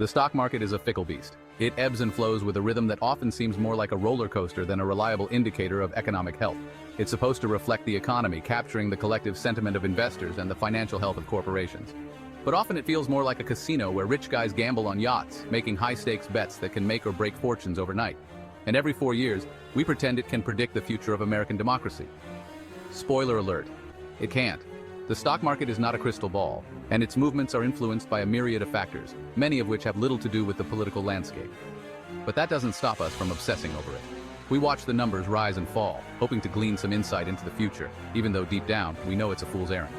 The stock market is a fickle beast. It ebbs and flows with a rhythm that often seems more like a roller coaster than a reliable indicator of economic health. It's supposed to reflect the economy, capturing the collective sentiment of investors and the financial health of corporations. But often it feels more like a casino where rich guys gamble on yachts, making high-stakes bets that can make or break fortunes overnight. And every 4 years, we pretend it can predict the future of American democracy. Spoiler alert, it can't. The stock market is not a crystal ball, and its movements are influenced by a myriad of factors, many of which have little to do with the political landscape. But that doesn't stop us from obsessing over it. We watch the numbers rise and fall, hoping to glean some insight into the future, even though deep down, we know it's a fool's errand.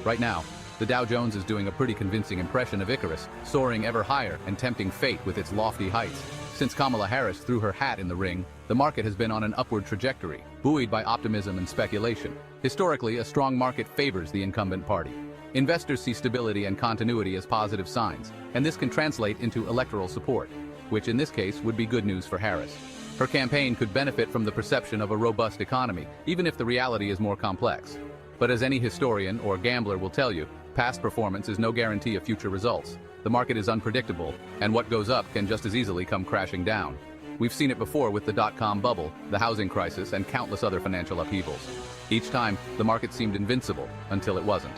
Right now, the Dow Jones is doing a pretty convincing impression of Icarus, soaring ever higher and tempting fate with its lofty heights. Since Kamala Harris threw her hat in the ring, the market has been on an upward trajectory, buoyed by optimism and speculation. Historically, a strong market favors the incumbent party. Investors see stability and continuity as positive signs, and this can translate into electoral support, which in this case would be good news for Harris. Her campaign could benefit from the perception of a robust economy, even if the reality is more complex. But as any historian or gambler will tell you, past performance is no guarantee of future results. The market is unpredictable, and what goes up can just as easily come crashing down. We've seen it before with the dot-com bubble, the housing crisis, and countless other financial upheavals. Each time, the market seemed invincible, until it wasn't.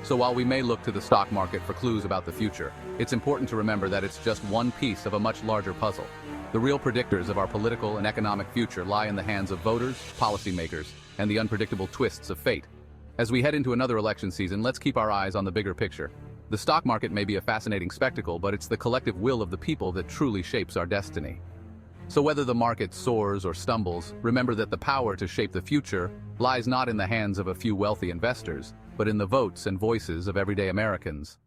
So while we may look to the stock market for clues about the future, it's important to remember that it's just one piece of a much larger puzzle. The real predictors of our political and economic future lie in the hands of voters, policymakers, and the unpredictable twists of fate. As we head into another election season, let's keep our eyes on the bigger picture. The stock market may be a fascinating spectacle, but it's the collective will of the people that truly shapes our destiny. So whether the market soars or stumbles, remember that the power to shape the future lies not in the hands of a few wealthy investors, but in the votes and voices of everyday Americans.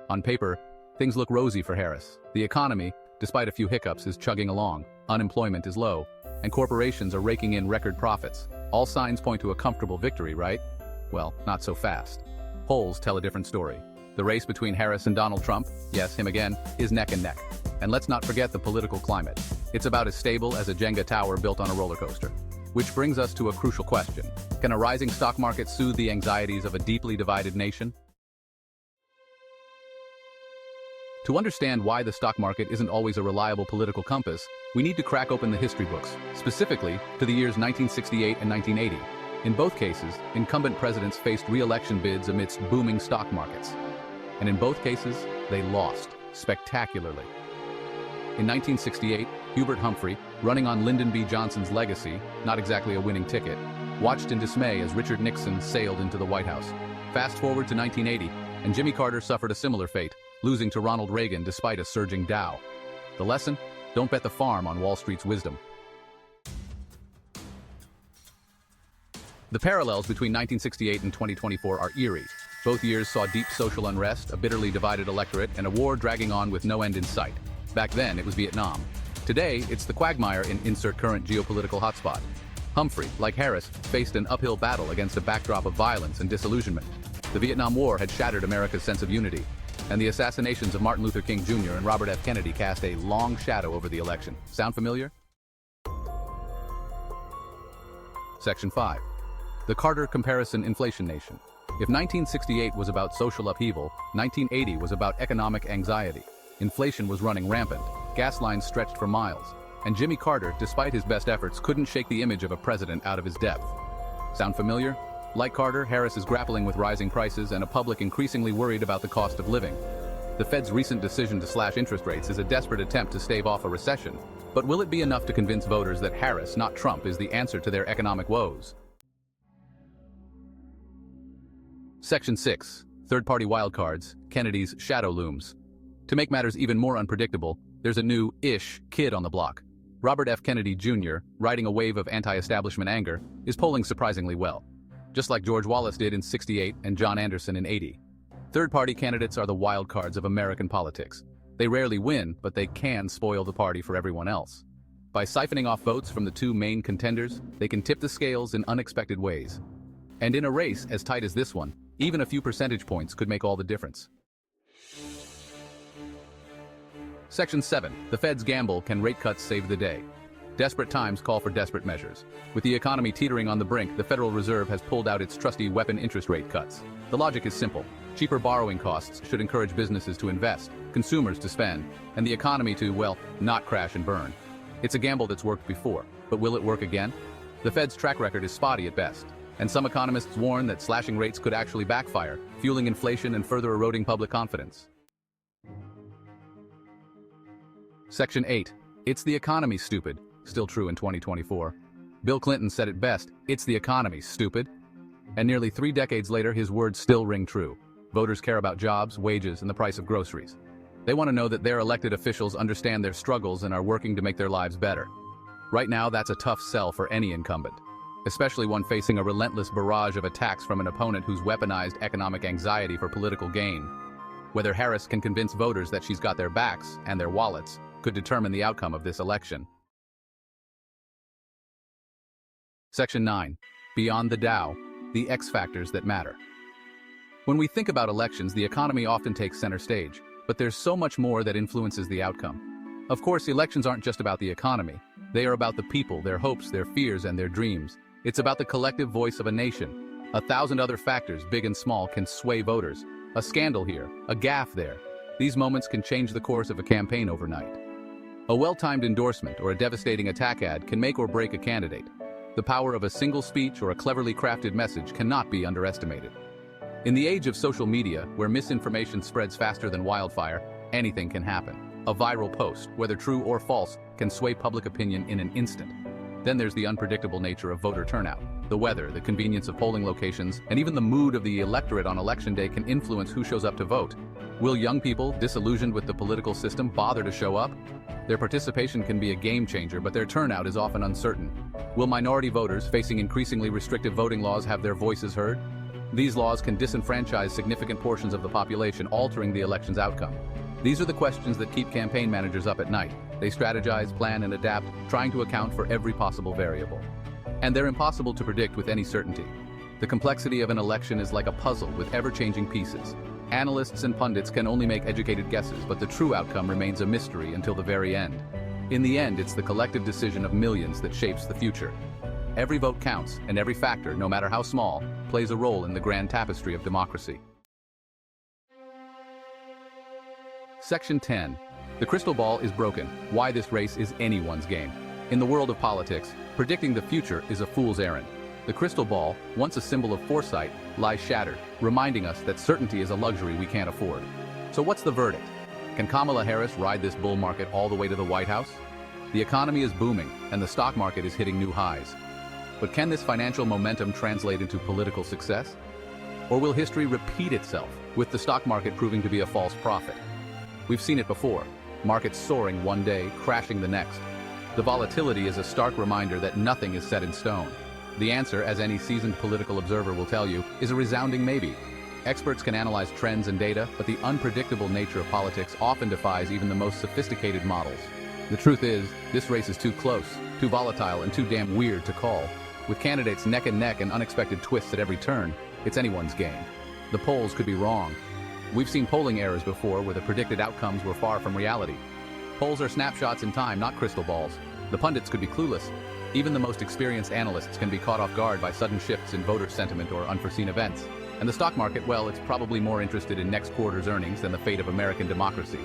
On paper, things look rosy for Harris. The economy, despite a few hiccups, is chugging along, unemployment is low, and corporations are raking in record profits. All signs point to a comfortable victory, right? Well, not so fast. Polls tell a different story. The race between Harris and Donald Trump, yes, him again, is neck and neck. And let's not forget the political climate. It's about as stable as a Jenga tower built on a roller coaster. Which brings us to a crucial question. Can a rising stock market soothe the anxieties of a deeply divided nation? To understand why the stock market isn't always a reliable political compass, we need to crack open the history books, specifically to the years 1968 and 1980. In both cases, incumbent presidents faced re-election bids amidst booming stock markets. And in both cases, they lost, spectacularly. In 1968, Hubert Humphrey, running on Lyndon B. Johnson's legacy, not exactly a winning ticket, watched in dismay as Richard Nixon sailed into the White House. Fast forward to 1980, and Jimmy Carter suffered a similar fate, losing to Ronald Reagan despite a surging Dow. The lesson? Don't bet the farm on Wall Street's wisdom. The parallels between 1968 and 2024 are eerie. Both years saw deep social unrest, a bitterly divided electorate, and a war dragging on with no end in sight. Back then, it was Vietnam. Today, it's the quagmire in insert current geopolitical hotspot. Humphrey, like Harris, faced an uphill battle against a backdrop of violence and disillusionment. The Vietnam War had shattered America's sense of unity, and the assassinations of Martin Luther King Jr. and Robert F. Kennedy cast a long shadow over the election. Sound familiar? Section 5. The Carter Comparison Inflation Nation. If 1968 was about social upheaval, 1980 was about economic anxiety. Inflation was running rampant, gas lines stretched for miles, and Jimmy Carter, despite his best efforts, couldn't shake the image of a president out of his depth. Sound familiar? Like Carter, Harris is grappling with rising prices and a public increasingly worried about the cost of living. The Fed's recent decision to slash interest rates is a desperate attempt to stave off a recession. But will it be enough to convince voters that Harris, not Trump, is the answer to their economic woes? Section 6. Third-party wildcards, Kennedy's shadow looms. To make matters even more unpredictable, there's a new-ish kid on the block. Robert F. Kennedy Jr., riding a wave of anti-establishment anger, is polling surprisingly well. Just like George Wallace did in '68 and John Anderson in '80. Third-party candidates are the wild cards of American politics. They rarely win, but they can spoil the party for everyone else. By siphoning off votes from the two main contenders, they can tip the scales in unexpected ways. And in a race as tight as this one, even a few percentage points could make all the difference. Section 7. The Fed's gamble: can rate cuts save the day? Desperate times call for desperate measures. With the economy teetering on the brink, the Federal Reserve has pulled out its trusty weapon interest rate cuts. The logic is simple. Cheaper borrowing costs should encourage businesses to invest, consumers to spend, and the economy to, well, not crash and burn. It's a gamble that's worked before, but will it work again? The Fed's track record is spotty at best, and some economists warn that slashing rates could actually backfire, fueling inflation and further eroding public confidence. Section 8. It's the economy, stupid. Still true in 2024. Bill Clinton said it best, "It's the economy, stupid." And nearly 3 decades later, his words still ring true. Voters care about jobs, wages, and the price of groceries. They want to know that their elected officials understand their struggles and are working to make their lives better. Right now, that's a tough sell for any incumbent, especially one facing a relentless barrage of attacks from an opponent who's weaponized economic anxiety for political gain. Whether Harris can convince voters that she's got their backs and their wallets could determine the outcome of this election. Section 9. Beyond the Dow, the X factors that matter. When we think about elections, the economy often takes center stage, but there's so much more that influences the outcome. Of course, elections aren't just about the economy. They are about the people, their hopes, their fears, and their dreams. It's about the collective voice of a nation. 1,000 other factors, big and small, can sway voters. A scandal here, a gaffe there. These moments can change the course of a campaign overnight. A well-timed endorsement or a devastating attack ad can make or break a candidate. The power of a single speech or a cleverly crafted message cannot be underestimated. In the age of social media, where misinformation spreads faster than wildfire, anything can happen. A viral post, whether true or false, can sway public opinion in an instant. Then there's the unpredictable nature of voter turnout. The weather, the convenience of polling locations, and even the mood of the electorate on election day can influence who shows up to vote. Will young people, disillusioned with the political system, bother to show up? Their participation can be a game changer, but their turnout is often uncertain. Will minority voters facing increasingly restrictive voting laws have their voices heard? These laws can disenfranchise significant portions of the population, altering the election's outcome. These are the questions that keep campaign managers up at night. They strategize, plan, and adapt, trying to account for every possible variable. And they're impossible to predict with any certainty. The complexity of an election is like a puzzle with ever-changing pieces. Analysts and pundits can only make educated guesses, but the true outcome remains a mystery until the very end. In the end, it's the collective decision of millions that shapes the future. Every vote counts, and every factor, no matter how small, plays a role in the grand tapestry of democracy. Section 10. The crystal ball is broken. Why this race is anyone's game. In the world of politics, predicting the future is a fool's errand. The crystal ball, once a symbol of foresight, lies shattered, reminding us that certainty is a luxury we can't afford. So what's the verdict? Can Kamala Harris ride this bull market all the way to the White House? The economy is booming, and the stock market is hitting new highs. But can this financial momentum translate into political success? Or will history repeat itself, with the stock market proving to be a false prophet? We've seen it before, markets soaring one day, crashing the next. The volatility is a stark reminder that nothing is set in stone. The answer, as any seasoned political observer will tell you, is a resounding maybe. Experts can analyze trends and data, but the unpredictable nature of politics often defies even the most sophisticated models. The truth is, this race is too close, too volatile, and too damn weird to call. With candidates neck and neck and unexpected twists at every turn, it's anyone's game. The polls could be wrong. We've seen polling errors before where the predicted outcomes were far from reality. Polls are snapshots in time, not crystal balls. The pundits could be clueless. Even the most experienced analysts can be caught off guard by sudden shifts in voter sentiment or unforeseen events. And the stock market, well, it's probably more interested in next quarter's earnings than the fate of American democracy.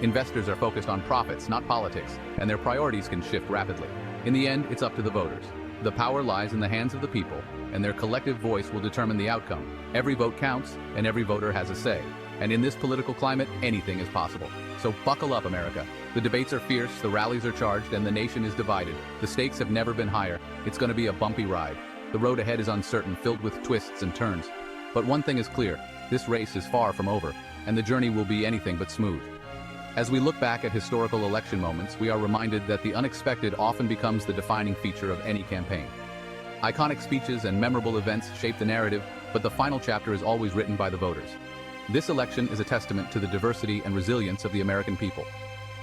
Investors are focused on profits, not politics, and their priorities can shift rapidly. In the end, it's up to the voters. The power lies in the hands of the people, and their collective voice will determine the outcome. Every vote counts, and every voter has a say. And in this political climate, anything is possible. So buckle up, America. The debates are fierce, the rallies are charged, and the nation is divided. The stakes have never been higher. It's going to be a bumpy ride. The road ahead is uncertain, filled with twists and turns. But one thing is clear, this race is far from over, and the journey will be anything but smooth. As we look back at historical election moments, we are reminded that the unexpected often becomes the defining feature of any campaign. Iconic speeches and memorable events shape the narrative, but the final chapter is always written by the voters. This election is a testament to the diversity and resilience of the American people.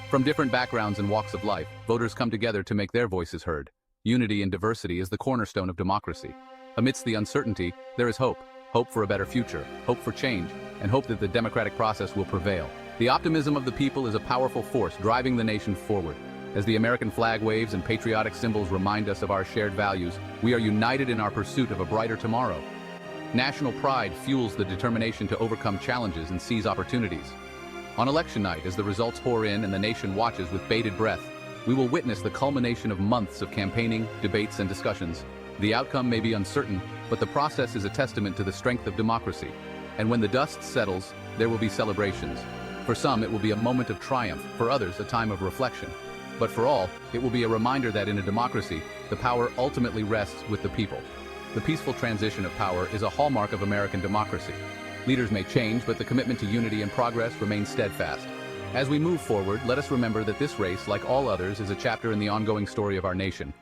From different backgrounds and walks of life, voters come together to make their voices heard. Unity in diversity is the cornerstone of democracy. Amidst the uncertainty, there is hope. Hope for a better future, hope for change, and hope that the democratic process will prevail. The optimism of the people is a powerful force driving the nation forward. As the American flag waves and patriotic symbols remind us of our shared values, we are united in our pursuit of a brighter tomorrow. National pride fuels the determination to overcome challenges and seize opportunities. On election night, as the results pour in and the nation watches with bated breath, we will witness the culmination of months of campaigning, debates, and discussions. The outcome may be uncertain, but the process is a testament to the strength of democracy. And when the dust settles, there will be celebrations. For some, it will be a moment of triumph, for others, a time of reflection. But for all, it will be a reminder that in a democracy, the power ultimately rests with the people. The peaceful transition of power is a hallmark of American democracy. Leaders may change, but the commitment to unity and progress remains steadfast. As we move forward, let us remember that this race, like all others, is a chapter in the ongoing story of our nation.